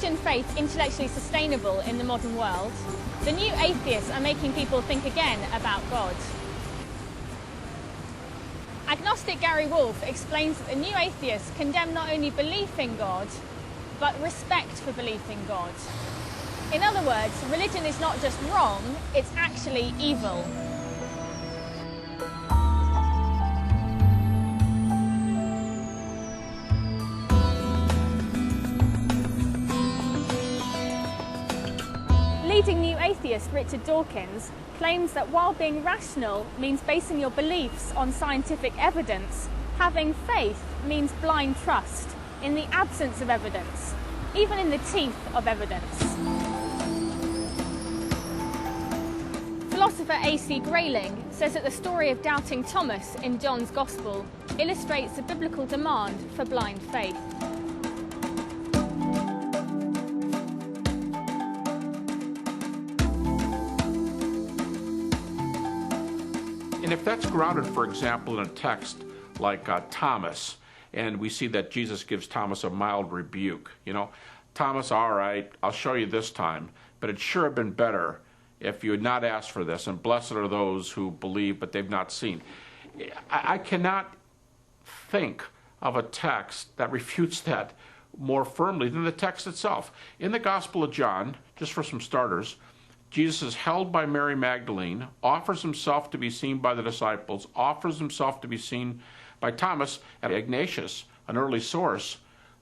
Christian faith intellectually sustainable in the modern world? The new atheists are making people think again about God. Agnostic Gary Wolfe explains that the new atheists condemn not only belief in God, but respect for belief in God. In other words, religion is not just wrong, it's actually evil. Leading new atheist Richard Dawkins claims that while being rational means basing your beliefs on scientific evidence, having faith means blind trust in the absence of evidence, even in the teeth of evidence. Philosopher A.C. Grayling says that the story of doubting Thomas in John's Gospel illustrates the biblical demand for blind faith. And if that's grounded, for example, in a text like Thomas, and we see that Jesus gives Thomas a mild rebuke, Thomas, all right, I'll show you this time, but it sure have been better if you had not asked for this, and blessed are those who believe but they've not seen. I cannot think of a text that refutes that more firmly than the text itself. In the Gospel of John, just for some starters, Jesus is held by Mary Magdalene, offers himself to be seen by the disciples, offers himself to be seen by Thomas, and Ignatius, an early source,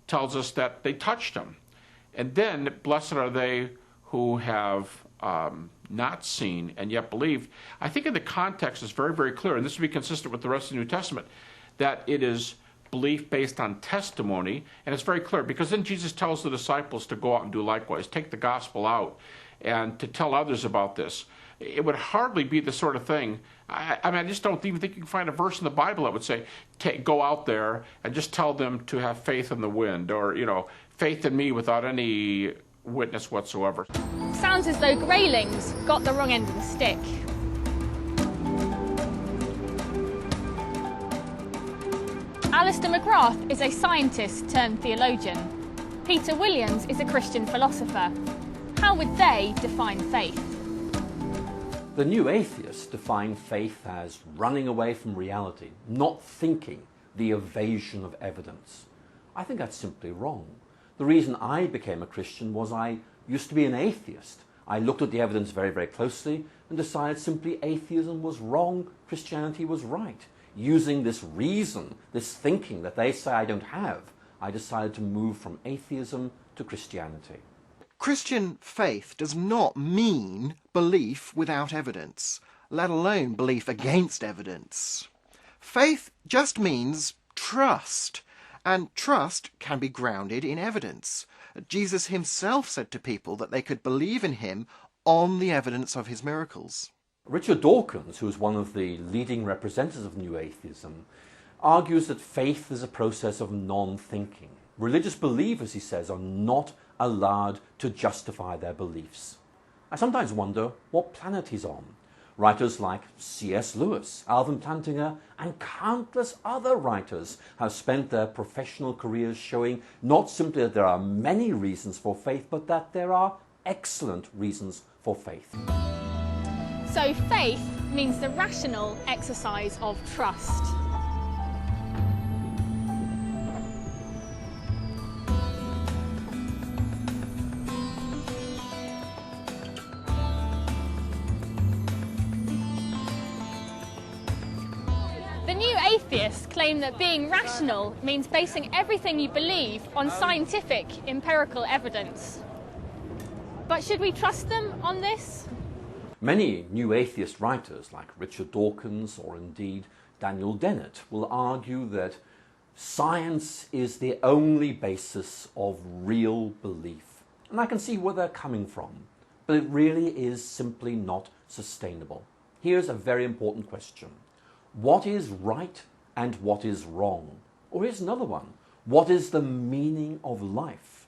tells us that they touched him. And then, blessed are they who have not seen and yet believed. I think in the context it's very, very clear, and this would be consistent with the rest of the New Testament, that it is belief based on testimony, and it's very clear, because then Jesus tells the disciples to go out and do likewise, take the gospel out, and to tell others about this. It would hardly be the sort of thing, I just don't even think you can find a verse in the Bible that would say, go out there and just tell them to have faith in the wind, or, faith in me without any witness whatsoever. Sounds as though Grayling's got the wrong end of the stick. Alistair McGrath is a scientist turned theologian. Peter Williams is a Christian philosopher. How would they define faith? The new atheists define faith as running away from reality, not thinking, the evasion of evidence. I think that's simply wrong. The reason I became a Christian was I used to be an atheist. I looked at the evidence very, very closely and decided simply atheism was wrong, Christianity was right. Using this reason, this thinking that they say I don't have, I decided to move from atheism to Christianity. Christian faith does not mean belief without evidence, let alone belief against evidence. Faith just means trust, and trust can be grounded in evidence. Jesus himself said to people that they could believe in him on the evidence of his miracles. Richard Dawkins, who is one of the leading representatives of New Atheism, argues that faith is a process of non-thinking. Religious believers, he says, are not allowed to justify their beliefs. I sometimes wonder what planet he's on. Writers like C.S. Lewis, Alvin Plantinga, and countless other writers have spent their professional careers showing not simply that there are many reasons for faith, but that there are excellent reasons for faith. So faith means the rational exercise of trust. The new atheists claim that being rational means basing everything you believe on scientific, empirical evidence. But should we trust them on this? Many new atheist writers, like Richard Dawkins or indeed Daniel Dennett, will argue that science is the only basis of real belief. And I can see where they're coming from, but it really is simply not sustainable. Here's a very important question. What is right and what is wrong? Or here's another one. What is the meaning of life?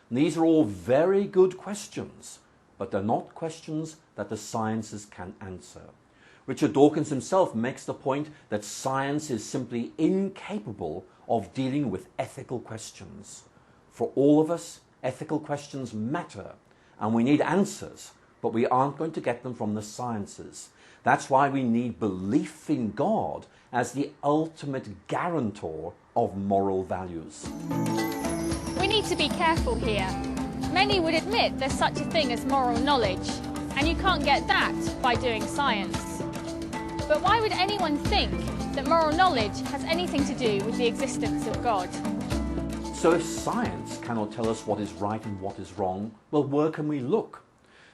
And these are all very good questions, but they're not questions that the sciences can answer. Richard Dawkins himself makes the point that science is simply incapable of dealing with ethical questions. For all of us, Ethical questions matter, and we need answers, but we aren't going to get them from the sciences. That's why we need belief in God as the ultimate guarantor of moral values. We need to be careful here. Many would admit there's such a thing as moral knowledge, and you can't get that by doing science. But why would anyone think that moral knowledge has anything to do with the existence of God? So if science cannot tell us what is right and what is wrong, well, where can we look?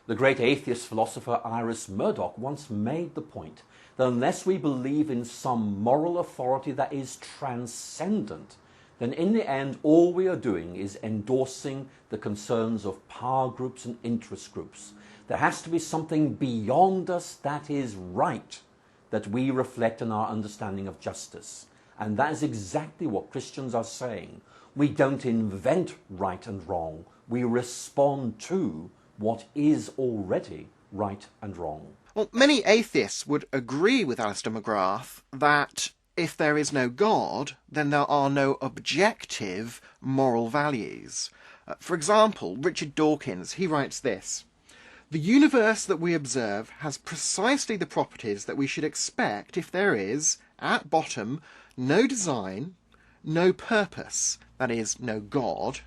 The great atheist philosopher Iris Murdoch once made the point that unless we believe in some moral authority that is transcendent, then in the end all we are doing is endorsing the concerns of power groups and interest groups. There has to be something beyond us that is right, that we reflect in our understanding of justice. And that is exactly what Christians are saying. We don't invent right and wrong. We respond to what is already right and wrong. Well, many atheists would agree with Alistair McGrath that if there is no God, then there are no objective moral values. For example, Richard Dawkins, he writes this: "The universe that we observe has precisely the properties that we should expect if there is, at bottom, no design, no purpose, that is, no God,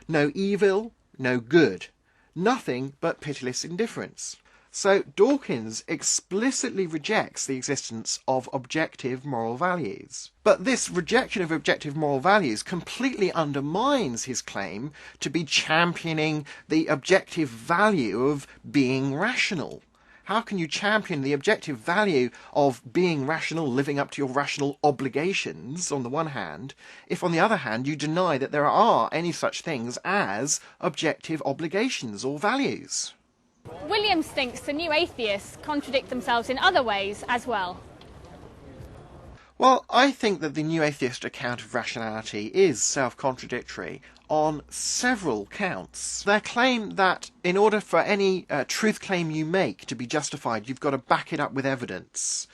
no evil, no good, nothing but pitiless indifference." So Dawkins explicitly rejects the existence of objective moral values. But this rejection of objective moral values completely undermines his claim to be championing the objective value of being rational. How can you champion the objective value of being rational, living up to your rational obligations on the one hand, if on the other hand you deny that there are any such things as objective obligations or values? Williams thinks the new atheists contradict themselves in other ways as well. Well, I think that the new atheist account of rationality is self-contradictory on several counts. Their claim that in order for any truth claim you make to be justified, you've got to back it up with evidence.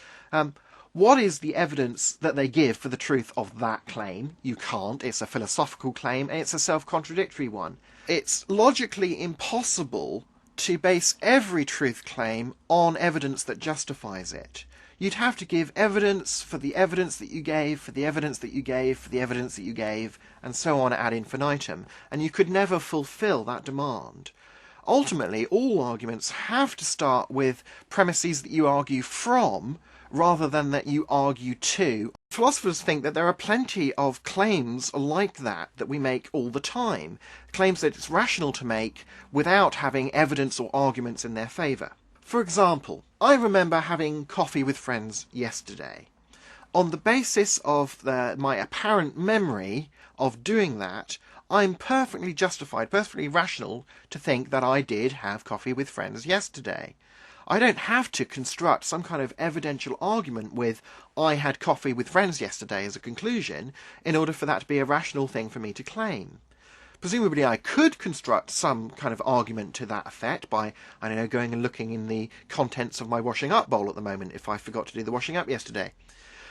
What is the evidence that they give for the truth of that claim? You can't. It's a philosophical claim, and it's a self-contradictory one. It's logically impossible to base every truth claim on evidence that justifies it. You'd have to give evidence for the evidence that you gave, for the evidence that you gave, for the evidence that you gave, and so on ad infinitum, and you could never fulfill that demand. Ultimately, all arguments have to start with premises that you argue from, rather than that you argue to. Philosophers think that there are plenty of claims like that we make all the time, claims that it's rational to make without having evidence or arguments in their favour. For example, I remember having coffee with friends yesterday. On the basis of my apparent memory of doing that, I'm perfectly justified, perfectly rational to think that I did have coffee with friends yesterday. I don't have to construct some kind of evidential argument with "I had coffee with friends yesterday" as a conclusion in order for that to be a rational thing for me to claim. Presumably I could construct some kind of argument to that effect by, I don't know, going and looking in the contents of my washing up bowl at the moment if I forgot to do the washing up yesterday.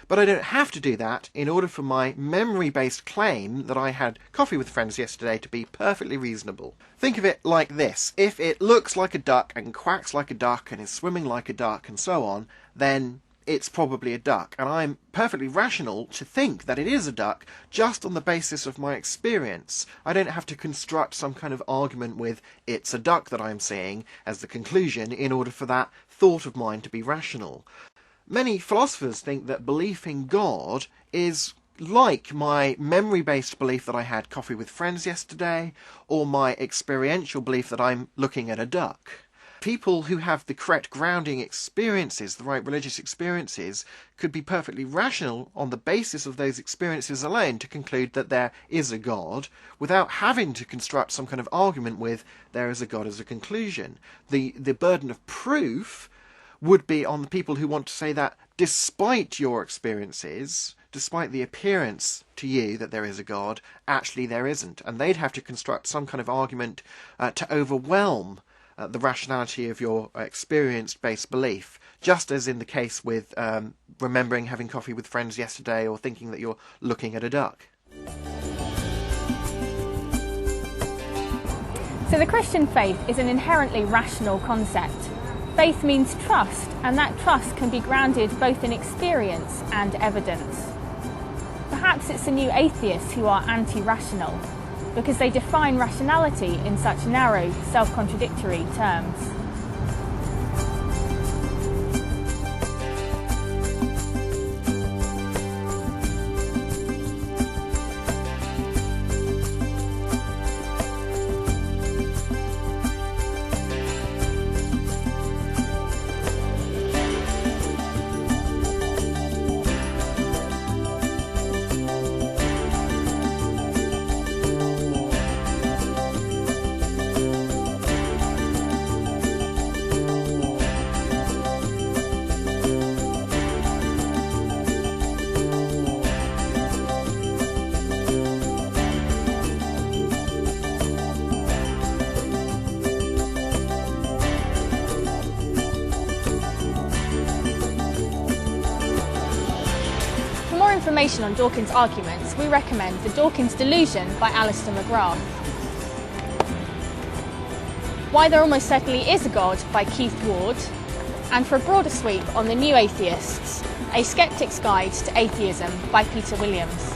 But I don't have to do that in order for my memory-based claim that I had coffee with friends yesterday to be perfectly reasonable. Think of it like this. If it looks like a duck and quacks like a duck and is swimming like a duck and so on, then it's probably a duck. And I'm perfectly rational to think that it is a duck just on the basis of my experience. I don't have to construct some kind of argument with "it's a duck" that I'm seeing as the conclusion in order for that thought of mine to be rational. Many philosophers think that belief in God is like my memory-based belief that I had coffee with friends yesterday, or my experiential belief that I'm looking at a duck. People who have the correct grounding experiences, the right religious experiences, could be perfectly rational on the basis of those experiences alone to conclude that there is a God, without having to construct some kind of argument with "there is a God" as a conclusion. The burden of proof would be on the people who want to say that despite your experiences, despite the appearance to you that there is a God, actually there isn't. And they'd have to construct some kind of argument to overwhelm the rationality of your experience-based belief, just as in the case with remembering having coffee with friends yesterday or thinking that you're looking at a duck. So the Christian faith is an inherently rational concept. Faith means trust, and that trust can be grounded both in experience and evidence. Perhaps it's the new atheists who are anti-rational, because they define rationality in such narrow, self-contradictory terms. For more information on Dawkins' arguments, we recommend The Dawkins Delusion by Alistair McGrath, Why There Almost Certainly Is a God by Keith Ward, and for a broader sweep on the new atheists, A Skeptic's Guide to Atheism by Peter Williams.